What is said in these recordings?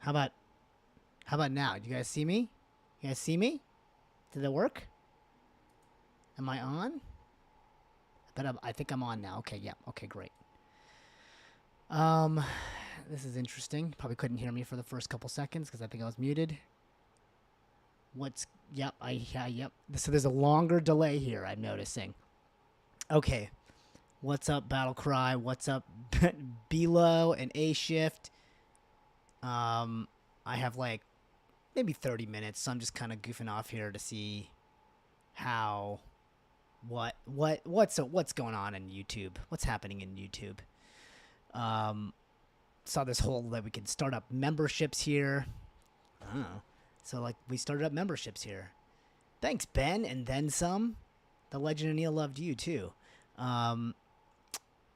How about now? Do you guys see me? You guys see me? Did it work? Am I on? I think I'm on now. Okay, yeah. Okay, great. Um, this is interesting. Probably couldn't hear me for the first couple seconds because I think I was muted. Yep. So there's a longer delay here. I'm noticing. Okay. What's up, Battle Cry? What's up, Below and A Shift? I have like maybe 30 minutes, so I'm just kind of goofing off here to see how what's going on in YouTube. What's happening in YouTube? Saw this whole that we can start up memberships here. Oh. So like we started up memberships here. Thanks, Ben, and then some. The Legend of Neil loved you too.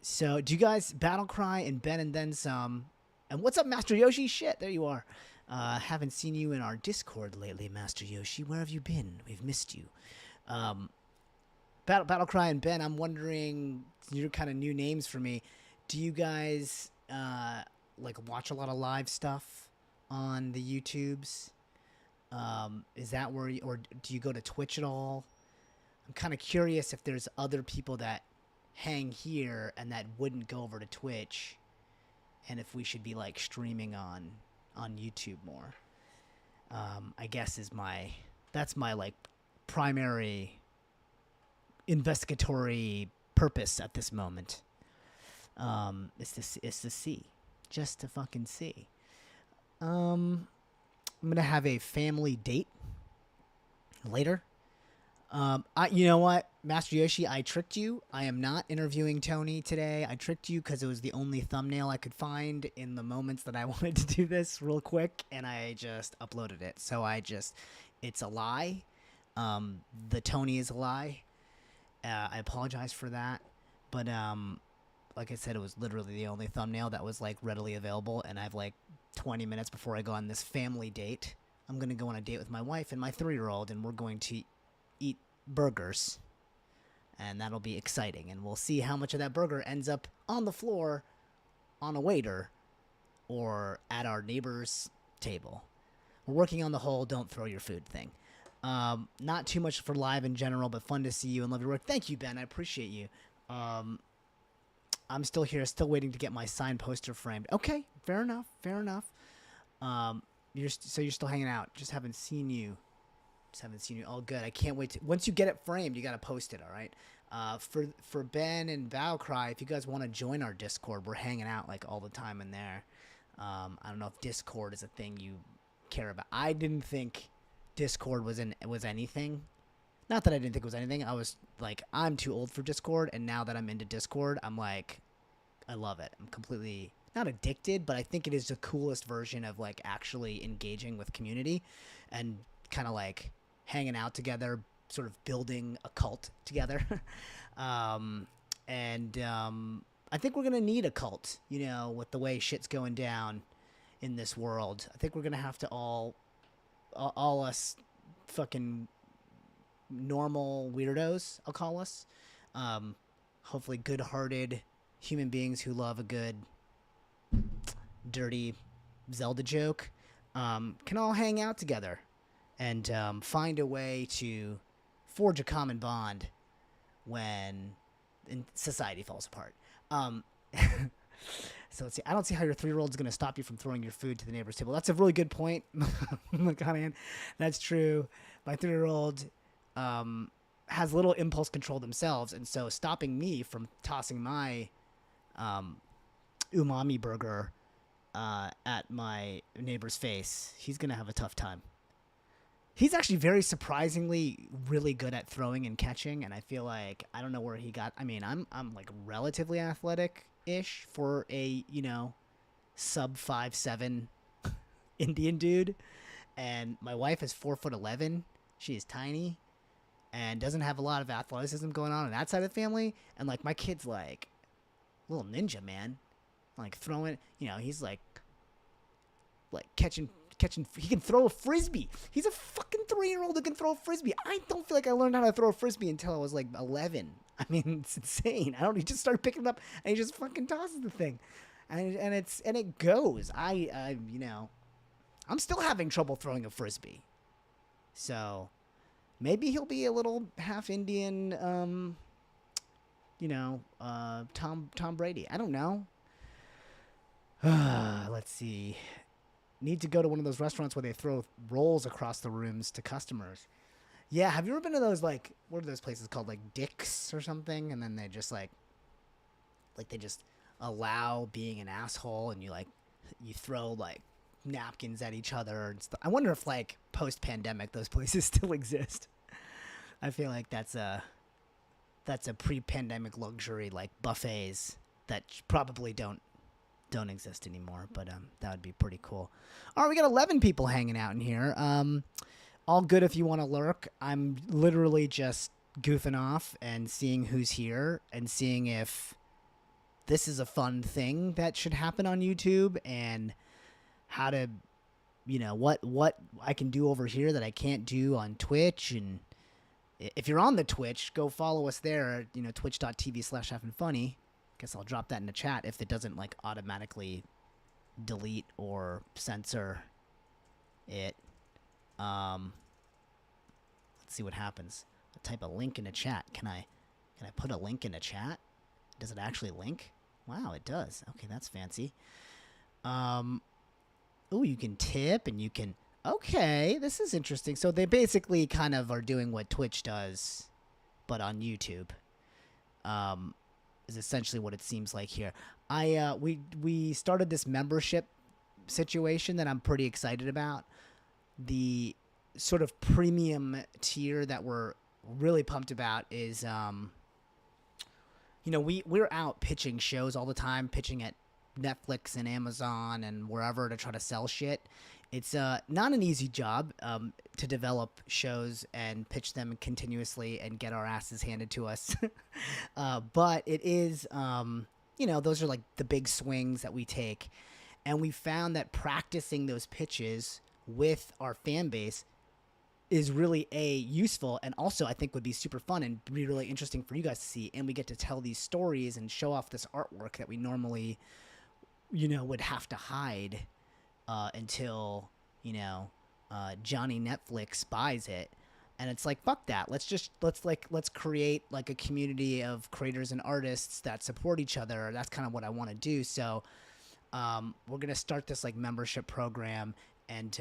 So do you guys Battle Cry and Ben and then some? And what's up, Master Yoshi? Shit, there you are. Haven't seen you in our Discord lately, Master Yoshi. Where have you been? We've missed you. Battle Cry and Ben, I'm wondering, you're kind of new names for me. Do you guys like watch a lot of live stuff on the YouTubes? Is that where or do you go to Twitch at all? I'm kind of curious if there's other people that hang here and that wouldn't go over to Twitch, and if we should be like streaming on YouTube more. I guess that's my like primary investigatory purpose at this moment. Is to see, just to fucking see. I'm gonna have a family date later. You know what, Master Yoshi, I tricked you. I am not interviewing Tony today. I tricked you because it was the only thumbnail I could find in the moments that I wanted to do this real quick, and I just uploaded it. So it's a lie. The Tony is a lie. I apologize for that, but like I said, it was literally the only thumbnail that was like readily available, and I have like 20 minutes before I go on this family date. I'm gonna go on a date with my wife and my 3-year-old, and we're going to eat burgers, and that'll be exciting, and we'll see how much of that burger ends up on the floor on a waiter or at our neighbor's table. We're working on the whole don't throw your food thing. Not too much for live in general, but fun to see you and love your work. Thank you, Ben. I appreciate you. I'm still here, still waiting to get my signed poster framed. Okay, fair enough. You're still hanging out. Just haven't seen you. Oh, good. I can't wait to. Once you get it framed, you gotta post it. All right. For Ben and Valcry, if you guys want to join our Discord, we're hanging out like all the time in there. I don't know if Discord is a thing you care about. I didn't think Discord was anything. Not that I didn't think it was anything. I was like, I'm too old for Discord, and now that I'm into Discord, I'm like, I love it. I'm completely not addicted, but I think it is the coolest version of like actually engaging with community and kind of like hanging out together, sort of building a cult together. I think we're gonna need a cult, with the way shit's going down in this world. I think we're gonna have to all us fucking normal weirdos, I'll call us, hopefully good-hearted human beings who love a good dirty Zelda joke, can all hang out together and find a way to forge a common bond when society falls apart. So let's see. I don't see how your 3-year-old is going to stop you from throwing your food to the neighbor's table. That's a really good point. That's true. My 3-year-old has little impulse control themselves, and so stopping me from tossing my umami burger at my neighbor's face, he's going to have a tough time. He's actually very surprisingly really good at throwing and catching, and I feel like I don't know where he got. I mean, I'm like relatively athletic-ish for a, sub 5'7" Indian dude, and my wife is 4'11". She is tiny and doesn't have a lot of athleticism going on that side of the family, and like my kid's like a little ninja, man. Like throwing, he's like catching. He can throw a frisbee. He's a fucking 3-year-old who can throw a frisbee. I don't feel like I learned how to throw a frisbee until I was like 11. I mean, it's insane. He just started picking it up and he just fucking tosses the thing, and it goes. I'm still having trouble throwing a frisbee. So maybe he'll be a little half Indian, Tom Brady. I don't know. Let's see. Need to go to one of those restaurants where they throw rolls across the rooms to customers. Yeah, have you ever been to those, like, what are those places called, like Dick's or something? And then they just like they just allow being an asshole, and you throw like napkins at each other and stuff. I wonder if like post pandemic those places still exist. I feel like that's a pre-pandemic luxury, like buffets that probably don't exist anymore, but that would be pretty cool. All right, we got 11 people hanging out in here. All good if you want to lurk. I'm literally just goofing off and seeing who's here and seeing if this is a fun thing that should happen on YouTube, and how to, what I can do over here that I can't do on Twitch. And if you're on the Twitch, go follow us there, twitch.tv/havingfunny. Guess I'll drop that in the chat if it doesn't like automatically delete or censor it. Let's see what happens. I'll type a link in the chat. Can I put a link in the chat? Does it actually link? Wow, it does. Okay, that's fancy. Oh, you can tip and you can... Okay, this is interesting. So they basically kind of are doing what Twitch does, but on YouTube. Is essentially what it seems like here. We started this membership situation that I'm pretty excited about. The sort of premium tier that we're really pumped about is, we're out pitching shows all the time, pitching at Netflix and Amazon and wherever to try to sell shit. It's not an easy job to develop shows and pitch them continuously and get our asses handed to us. But it is, those are like the big swings that we take. And we found that practicing those pitches with our fan base is really useful, and also I think would be super fun and be really interesting for you guys to see. And we get to tell these stories and show off this artwork that we normally, would have to hide until Johnny Netflix buys it. And it's like, fuck that. Let's create like a community of creators and artists that support each other. That's kind of what I want to do. So we're gonna start this like membership program, and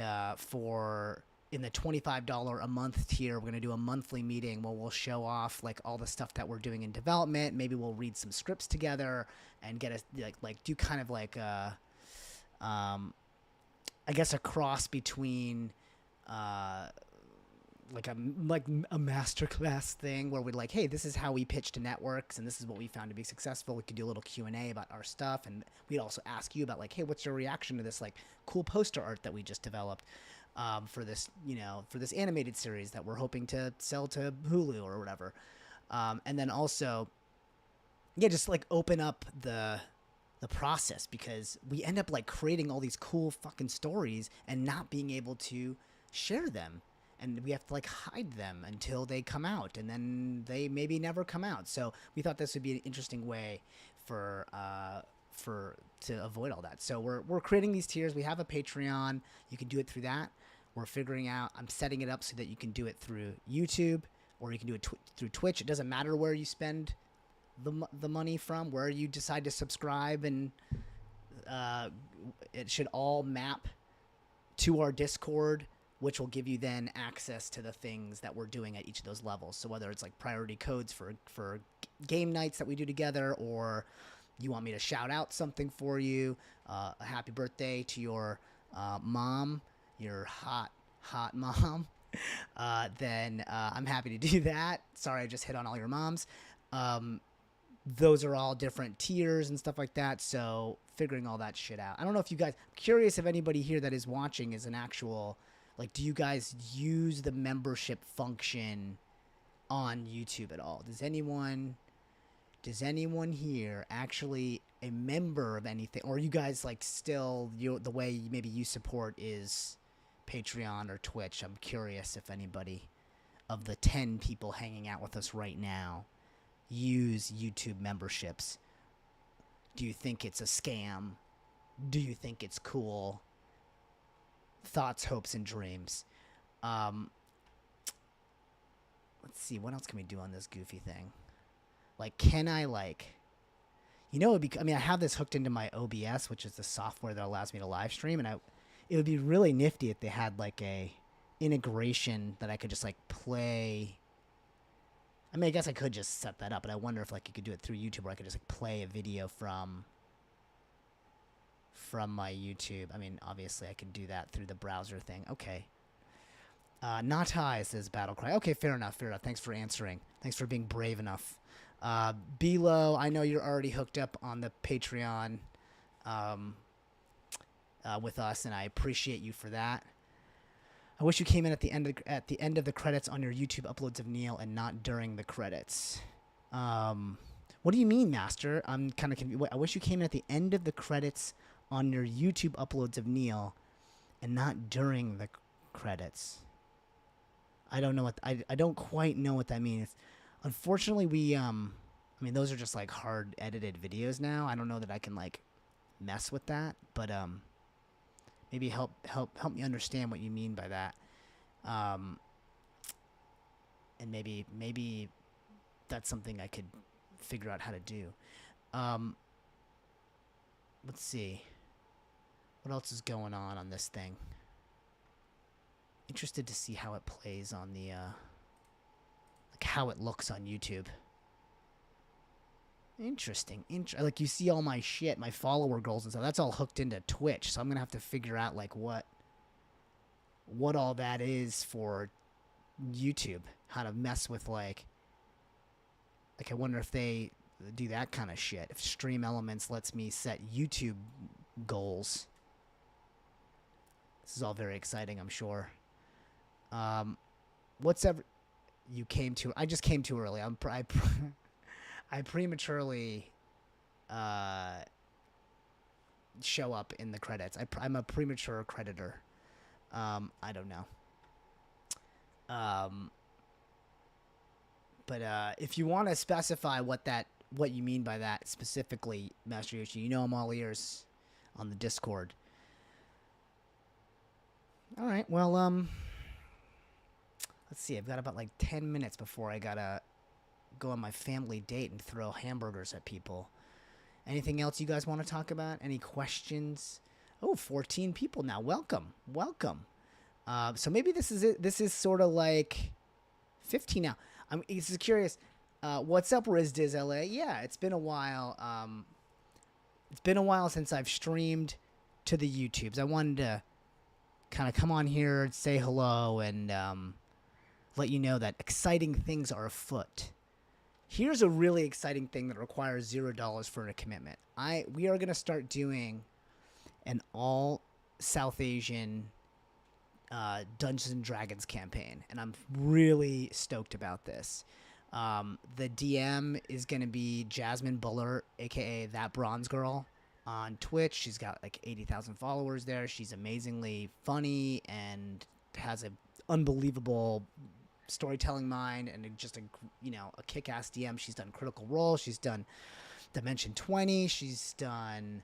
in the $25 a month tier, we're going to do a monthly meeting where we'll show off like all the stuff that we're doing in development. Maybe we'll read some scripts together and get do kind of like I guess a cross between like a masterclass thing where we're like, hey, this is how we pitch to networks and this is what we found to be successful. We could do a little Q&A about our stuff, and we'd also ask you about like, hey, what's your reaction to this like cool poster art that we just developed for this animated series that we're hoping to sell to Hulu or whatever. And then also, just like open up the process, because we end up like creating all these cool fucking stories and not being able to share them. And we have to like hide them until they come out, and then they maybe never come out. So we thought this would be an interesting way to avoid all that. So we're creating these tiers. We have a Patreon. You can do it through that. We're figuring out. I'm setting it up so that you can do it through YouTube, or you can do it through Twitch. It doesn't matter where you spend the money from, where you decide to subscribe, and it should all map to our Discord, which will give you then access to the things that we're doing at each of those levels. So whether it's like priority codes for game nights that we do together, or you want me to shout out something for you, a happy birthday to your mom, your hot mom, then I'm happy to do that. Sorry, I just hit on all your moms. Those are all different tiers and stuff like that. So figuring all that shit out. I don't know if you guys, I'm curious if anybody here that is watching is an actual, like, do you guys use the membership function on YouTube at all? Does anyone here actually a member of anything? Or are you guys like still, the way maybe you support is Patreon or Twitch? I'm curious if anybody of the 10 people hanging out with us right now use YouTube memberships. Do you think it's a scam? Do you think it's cool? thoughts, hopes, and dreams. Um, let's see, what else can we do on this goofy thing? Like, can I like, I mean, I have this hooked into my OBS, which is the software that allows me to live stream, and it would be really nifty if they had like a integration that I could just like play. I mean, I guess I could just set that up, but I wonder if like you could do it through YouTube, where I could just like play a video from my YouTube. I mean, obviously I could do that through the browser thing. Okay. Not high, says Battlecry. Okay, fair enough, fair enough. Thanks for answering. Thanks for being brave enough. Below, I know you're already hooked up on the Patreon with us, and I appreciate you for that. I wish you came in at the end of the credits on your YouTube uploads of Neil and not during the credits. What do you mean, Master? I'm kind of confused. I wish you came in at the end of the credits on your YouTube uploads of Neil and not during the credits. I don't know what I don't quite know what that means. Unfortunately, I mean, those are just like hard edited videos now. I don't know that I can like mess with that, but maybe help me understand what you mean by that. And maybe that's something I could figure out how to do. Let's see. What else is going on this thing? Interested to see how it plays on the like how it looks on YouTube. Interesting. Like, you see all my shit, my follower goals and stuff. That's all hooked into Twitch, so I'm gonna have to figure out like what all that is for YouTube. How to mess with like I wonder if they do that kind of shit. If Stream Elements lets me set YouTube goals. This is all very exciting, I'm sure. You came too. I just came too early. I prematurely show up in the credits. I'm a premature creditor. I don't know. But if you want to specify what you mean by that specifically, Master Yoshi, I'm all ears on the Discord. All right. Well, let's see. I've got about like 10 minutes before I gotta go on my family date and throw hamburgers at people. Anything else you guys want to talk about? Any questions? Oh, 14 people now. Welcome. So maybe this is it. This is sort of like 15 now. I'm just curious. What's up, RizDiz LA? Yeah, it's been a while. It's been a while since I've streamed to the YouTubes. I wanted to kind of come on here and say hello and let you know that exciting things are afoot. Here's a really exciting thing that requires $0 for a commitment. We are going to start doing an all South Asian Dungeons and Dragons campaign, and I'm really stoked about this. The DM is going to be Jasmine Buller, aka That Bronze Girl, on Twitch. She's got like 80,000 followers there. She's amazingly funny and has an unbelievable storytelling mind and just a kick-ass DM. She's done Critical Role. She's done Dimension 20. She's done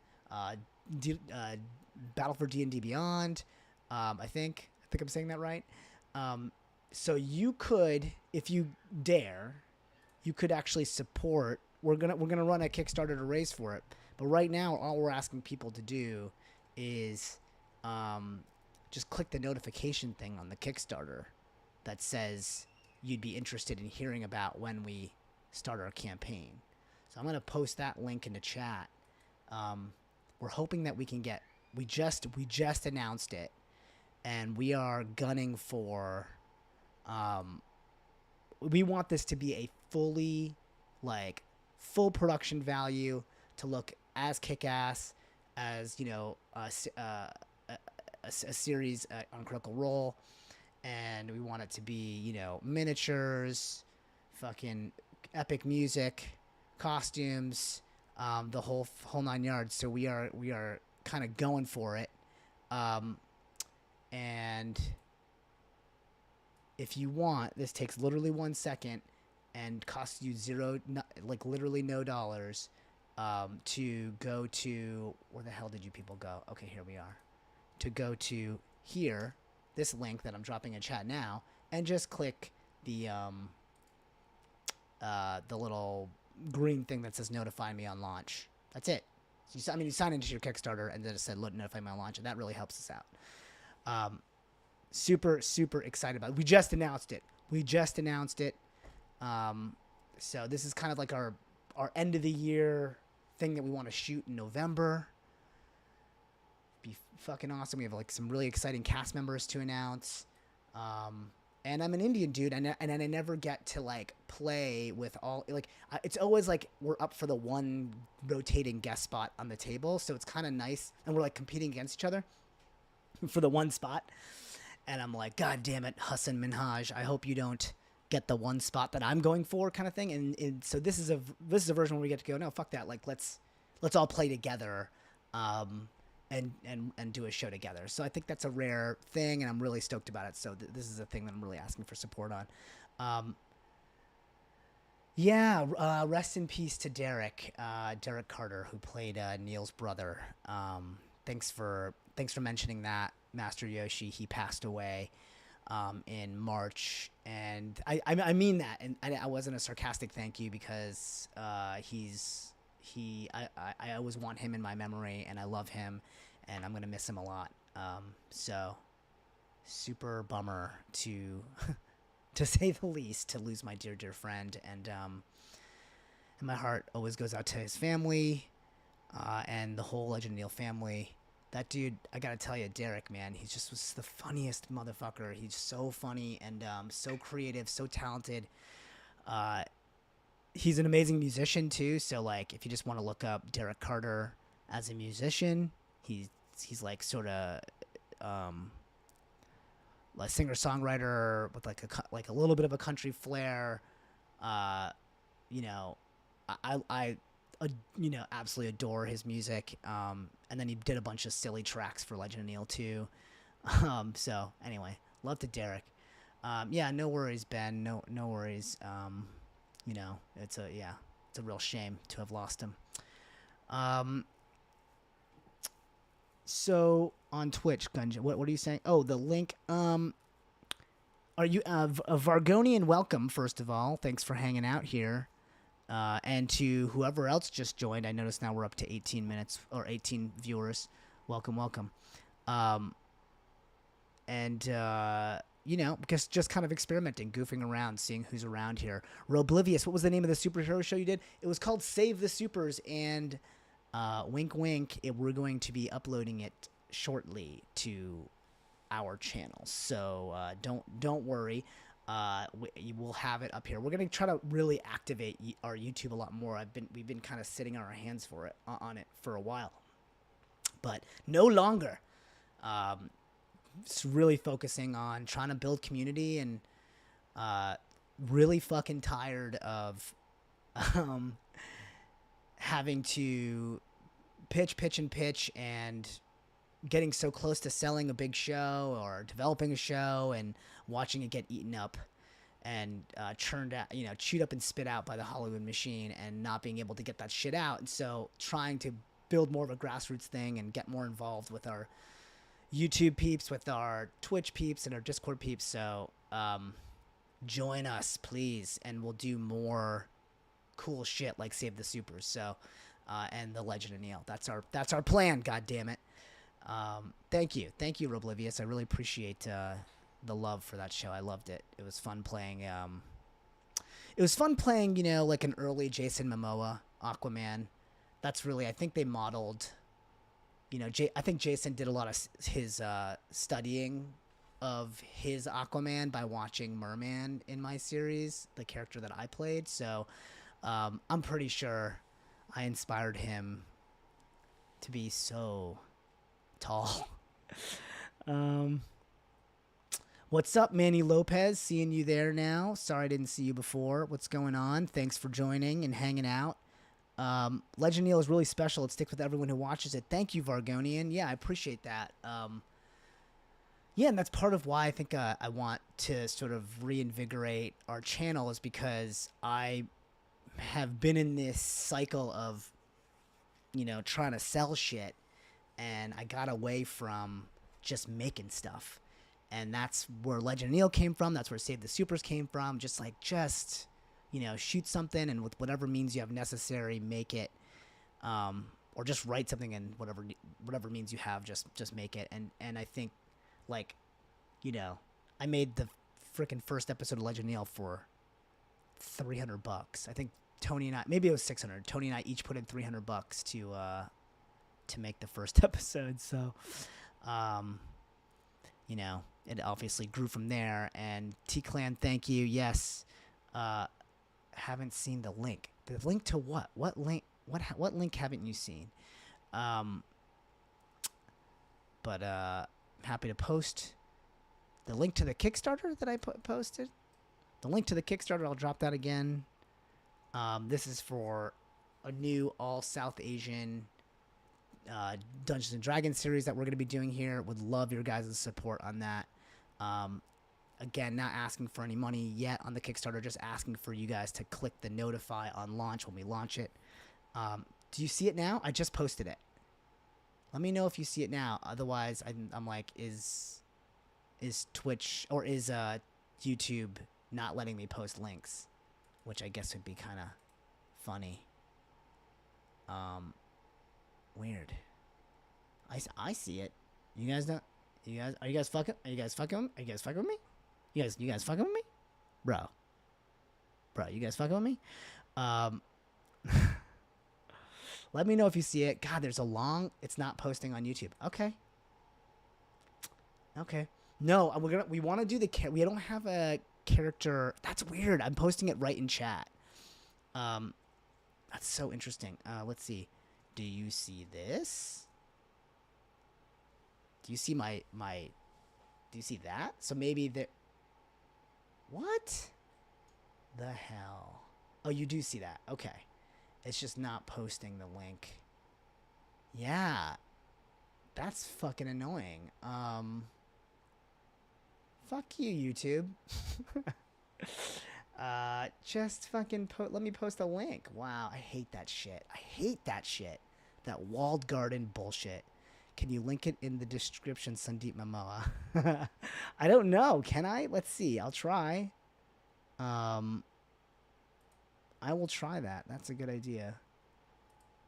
Battle for D&D Beyond. I think I'm saying that right. So you could, if you dare, you could actually support. We're gonna run a Kickstarter to raise for it. But right now, all we're asking people to do is just click the notification thing on the Kickstarter that says you'd be interested in hearing about when we start our campaign. So I'm going to post that link in the chat. We're hoping that we can get... We just announced it, and we are gunning for... we want this to be a full production value, to look as kick-ass as, a series on Critical Role. And we want it to be, miniatures, fucking epic music, costumes, the whole 9 yards. So we are kind of going for it. And if you want, this takes literally 1 second and costs you literally no dollars, to go to, where the hell did you people go? Okay, here we are. To go to here, this link that I'm dropping in chat now, and just click the little green thing that says notify me on launch. That's it. So you sign into your Kickstarter, and then it said notify me on launch, and that really helps us out. Super, super excited about it. We just announced it. So this is kind of like our end of the year thing that we want to shoot in November. Be fucking awesome. We have like some really exciting cast members to announce. And I'm an Indian dude, and I never get to like play with all, like, it's always like we're up for the one rotating guest spot on the table, so it's kind of nice, and we're like competing against each other for the one spot. And I'm like, God damn it, Hassan Minhaj, I hope you don't get the one spot that I'm going for, kind of thing. And so this is a version where we get to go, no, fuck that, like let's all play together, and do a show together. So I think that's a rare thing, and I'm really stoked about it. So this is a thing that I'm really asking for support on. Rest in peace to Derek Carter, who played Neil's brother. Thanks for mentioning that, Master Yoshi. He passed away in March, and I mean that, and I wasn't a sarcastic thank you, because I always want him in my memory, and I love him, and I'm gonna miss him a lot. So super bummer to to say the least, to lose my dear friend, and my heart always goes out to his family, and the whole Legend of Neil family. That dude, I gotta tell you, Derek, man, he just was the funniest motherfucker. He's so funny and so creative, so talented. He's an amazing musician too. So like, if you just want to look up Derek Carter as a musician, he's like sort of a singer-songwriter with like a little bit of a country flair. You know, I absolutely adore his music. And then he did a bunch of silly tracks for Legend of Neil too. So anyway, love to Derek. No worries, Ben. No worries. It's a real shame to have lost him. So on Twitch, Gunja, what are you saying? Oh, the link. Are you Vargonian? Welcome, first of all. Thanks for hanging out here. And to whoever else just joined, I notice now we're up to 18 minutes or 18 viewers. Welcome. Because just kind of experimenting, goofing around, seeing who's around here. Roblivious, what was the name of the superhero show you did? It was called Save the Supers, and wink, wink, we're going to be uploading it shortly to our channel. So don't worry. We'll have it up here. We're gonna try to really activate our YouTube a lot more. We've been kind of sitting on our hands on it for a while, but no longer. It's really focusing on trying to build community, and really fucking tired of having to pitch and getting so close to selling a big show or developing a show and watching it get eaten up and churned out, chewed up and spit out by the Hollywood machine, and not being able to get that shit out. And so trying to build more of a grassroots thing and get more involved with our YouTube peeps, with our Twitch peeps, and our Discord peeps. So join us, please, and we'll do more cool shit like Save the Supers. So and the Legend of Neil. That's our plan. God damn it. Thank you, Roblivious. I really appreciate the love for that show. I loved it. It was fun playing. Like an early Jason Momoa Aquaman. That's really, I think they modeled. I think Jason did a lot of his studying of his Aquaman by watching Merman in my series, the character that I played. So I'm pretty sure I inspired him to be so tall. What's up, Manny Lopez? Seeing you there now. Sorry I didn't see you before. What's going on? Thanks for joining and hanging out. Legend Neil is really special. It sticks with everyone who watches it. Thank you, Vargonian. Yeah, I appreciate that. And that's part of why I think I want to sort of reinvigorate our channel, is because I have been in this cycle of, trying to sell shit, and I got away from just making stuff. And that's where Legend of Neil came from. That's where Save the Supers came from. Just like, you know, shoot something, and with whatever means you have necessary, make it. Or just write something, and whatever means you have, just make it. And I think, like, you know, I made the freaking first episode of Legend of Neil for $300. I think Tony and I, maybe it was 600. Tony and I each put in $300 to make the first episode. So, you know, it obviously grew from there. And T-Clan, thank you. Yes. Haven't seen the link. The link to what? What link? What link haven't you seen? But happy to post the link to the Kickstarter that I posted. The link to the Kickstarter, I'll drop that again. This is for a new all South Asian Dungeons and Dragons series that we're going to be doing here. Would love your guys' support on that. Again, not asking for any money yet on the Kickstarter, just asking for you guys to click the notify on launch when we launch it. Do you see it now? I just posted it. Let me know if you see it now. Otherwise, I'm like, is Twitch or is YouTube not letting me post links? Which I guess would be kind of funny. Weird. I see it. You guys don't. Are you guys fucking with me? You guys fucking with me? Bro, you guys fucking with me? Let me know if you see it. God, it's not posting on YouTube. Okay. No, we want to do we don't have a character. That's weird. I'm posting it right in chat. That's so interesting. Let's see. Do you see this? Do you see do you see that? So maybe what the hell? Oh, you do see that. Okay. It's just not posting the link. Yeah. That's fucking annoying. Fuck you, YouTube. Just fucking let me post a link. Wow, I hate that shit. That walled garden bullshit. Can you link it in the description, Sandeep Momoa? I don't know. Can I? Let's see. I'll try. I will try that. That's a good idea.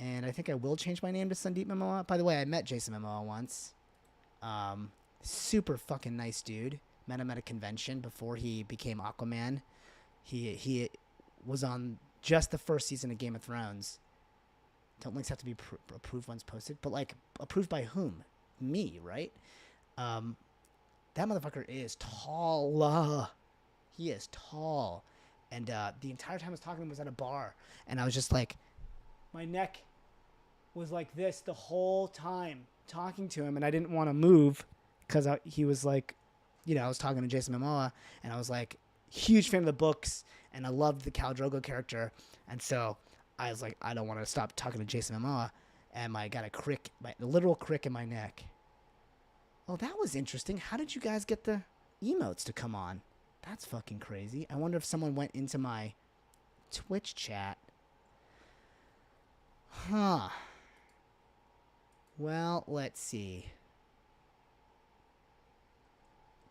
And I think I will change my name to Sandeep Momoa. By the way, I met Jason Momoa once. Super fucking nice dude. Met him at a convention before he became Aquaman. He was on just the first season of Game of Thrones. Don't links have to be approved once posted? But, like, approved by whom? Me, right? That motherfucker is tall. He is tall. And the entire time I was talking to him was at a bar. And I was just like, my neck was like this the whole time talking to him. And I didn't want to move because he was like, you know, I was talking to Jason Momoa. And I was like, huge fan of the books. And I loved the Khal Drogo character. And so I was like, I don't want to stop talking to Jason Momoa. And I got a literal crick in my neck. Oh, that was interesting. How did you guys get the emotes to come on? That's fucking crazy. I wonder if someone went into my Twitch chat. Huh. Well, let's see.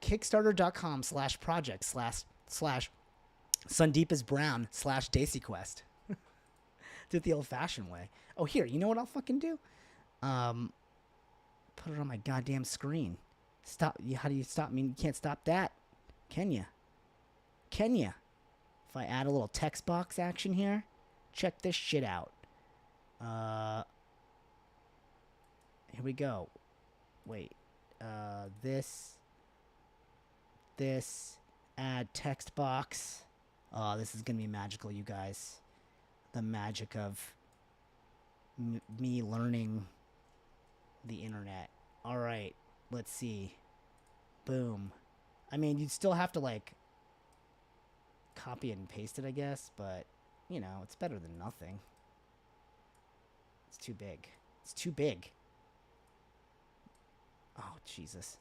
Kickstarter.com/project/Sandeep is Brown/DaisyQuest. Do it the old-fashioned way. Oh, here. You know what I'll fucking do? Put it on my goddamn screen. Stop. How do you stop? I mean, you can't stop that. Can you? If I add a little text box action here, check this shit out. Here we go. Wait. This, add text box. Oh, this is going to be magical, you guys. The magic of me learning the internet. All right, let's see. Boom. I mean, you'd still have to, like, copy and paste it, I guess, but, you know, it's better than nothing. It's too big. Oh, Jesus.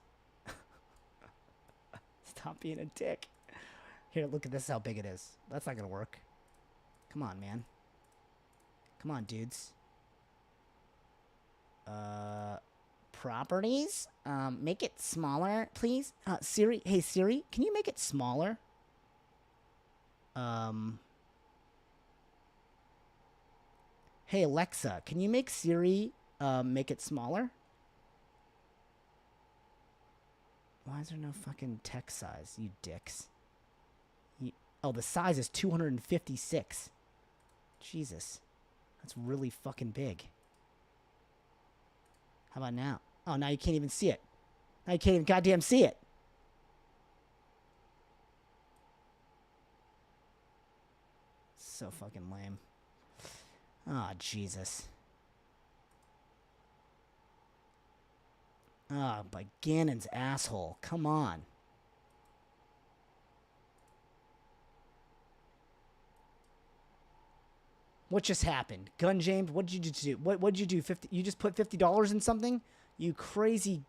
Stop being a dick. Here, look at this, how big it is. That's not gonna work. Come on, man. Come on, dudes. properties. Make it smaller, please. Siri, hey Siri, can you make it smaller? Hey Alexa, can you make Siri make it smaller? Why is there no fucking text size, you dicks? Oh, the size is 256. Jesus. That's really fucking big. How about now? Oh, now you can't even see it. Now you can't even goddamn see it. So fucking lame. Ah, oh, Jesus. Ah, oh, by Ganon's asshole. Come on. What just happened? Gun James, what did you do? What did you do? You just put $50 in something? You crazy.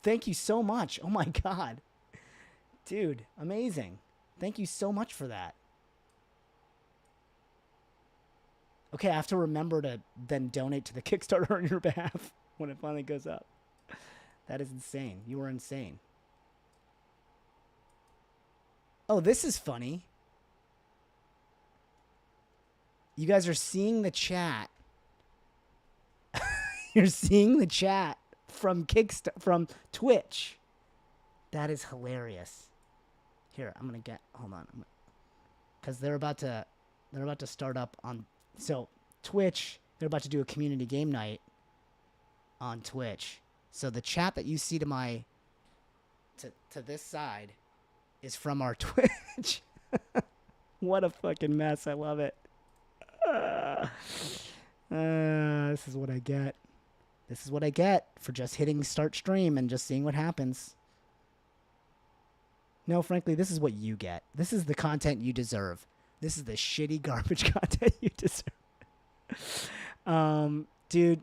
Thank you so much. Oh my God. Dude, amazing. Thank you so much for that. Okay, I have to remember to then donate to the Kickstarter on your behalf when it finally goes up. That is insane. You are insane. Oh, this is funny. You guys are seeing the chat. You're seeing the chat from from Twitch. That is hilarious. Here, I'm gonna get. Hold on, because they're about to start up on. So Twitch, they're about to do a community game night on Twitch. So the chat that you see to my to this side is from our Twitch. What a fucking mess! I love it. This is what I get. This is what I get for just hitting start stream and just seeing what happens. No, frankly, this is what you get. This is the content you deserve. This is the shitty garbage content you deserve. Dude,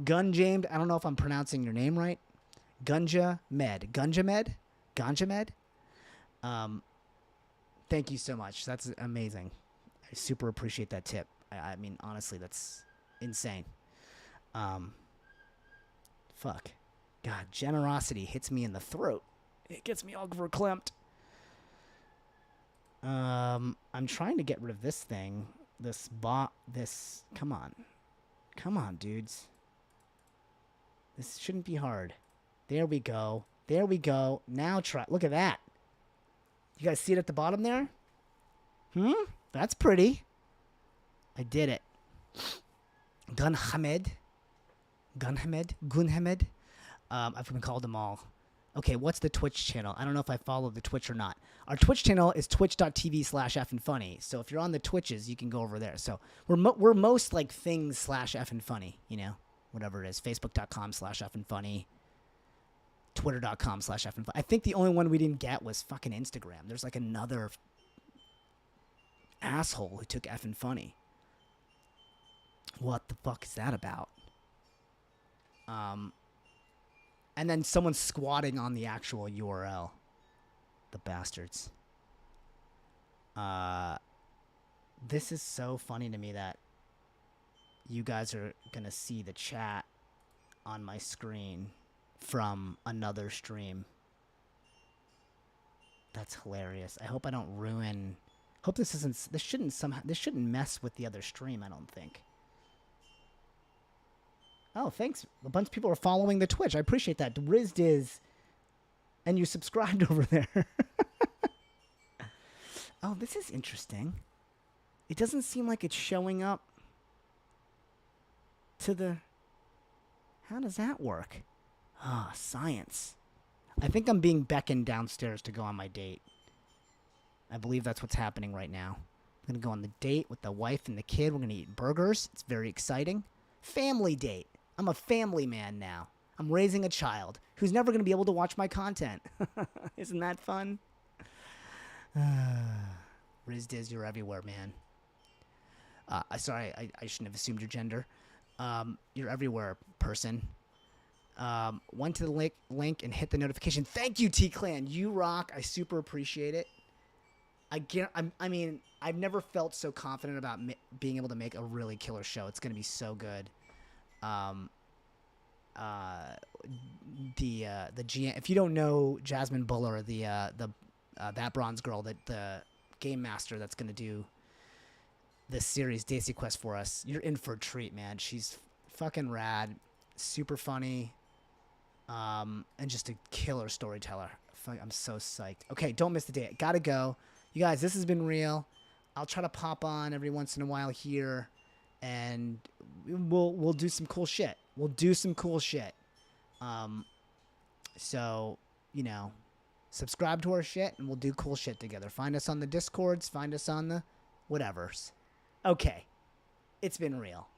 Gun James, I don't know if I'm pronouncing your name right. Gunja Med. Thank you so much. That's amazing. I super appreciate that tip. I mean, honestly, that's insane. Fuck. God, generosity hits me in the throat. It gets me all verklempt. I'm trying to get rid of this thing. Come on. Come on, dudes. This shouldn't be hard. There we go. There we go. Now try. Look at that. You guys see it at the bottom there? That's pretty. I did it. Gunhamed. I've been called them all. Okay, what's the Twitch channel? I don't know if I follow the Twitch or not. Our Twitch channel is twitch.tv/fnfunny. So if you're on the Twitches, you can go over there. So we're most like things /fnfunny, you know, whatever it is. Facebook.com/fnfunny. Twitter.com/fnfunny. I think the only one we didn't get was fucking Instagram. There's like another asshole who took effing funny. What the fuck is that about? And then someone squatting on the actual URL. The bastards. This is so funny to me that you guys are gonna see the chat on my screen from another stream. That's hilarious. I hope I don't ruin. Hope this shouldn't mess with the other stream. I don't think. Oh, thanks. A bunch of people are following the Twitch. I appreciate that. Rizdiz. And you subscribed over there. Oh, this is interesting. It doesn't seem like it's showing up to the... How does that work? Ah, science. I think I'm being beckoned downstairs to go on my date. I believe that's what's happening right now. I'm going to go on the date with the wife and the kid. We're going to eat burgers. It's very exciting. Family date. I'm a family man now. I'm raising a child who's never going to be able to watch my content. Isn't that fun? Rizdiz, you're everywhere, man. Sorry, I shouldn't have assumed your gender. You're everywhere, person. Went to the link and hit the notification. Thank you, T-Clan. You rock. I super appreciate it. I mean, I've never felt so confident about being able to make a really killer show. It's going to be so good. the GM. If you don't know Jasmine Buller, the that bronze girl, that the game master that's gonna do this series Daisy Quest for us, you're in for a treat, man. She's fucking rad, super funny, and just a killer storyteller. I'm so psyched. Okay, don't miss the date. Gotta go. You guys, this has been real. I'll try to pop on every once in a while here, and we'll do some cool shit. We'll do some cool shit. So, you know, subscribe to our shit, and we'll do cool shit together. Find us on the Discords. Find us on the whatevers. Okay, it's been real.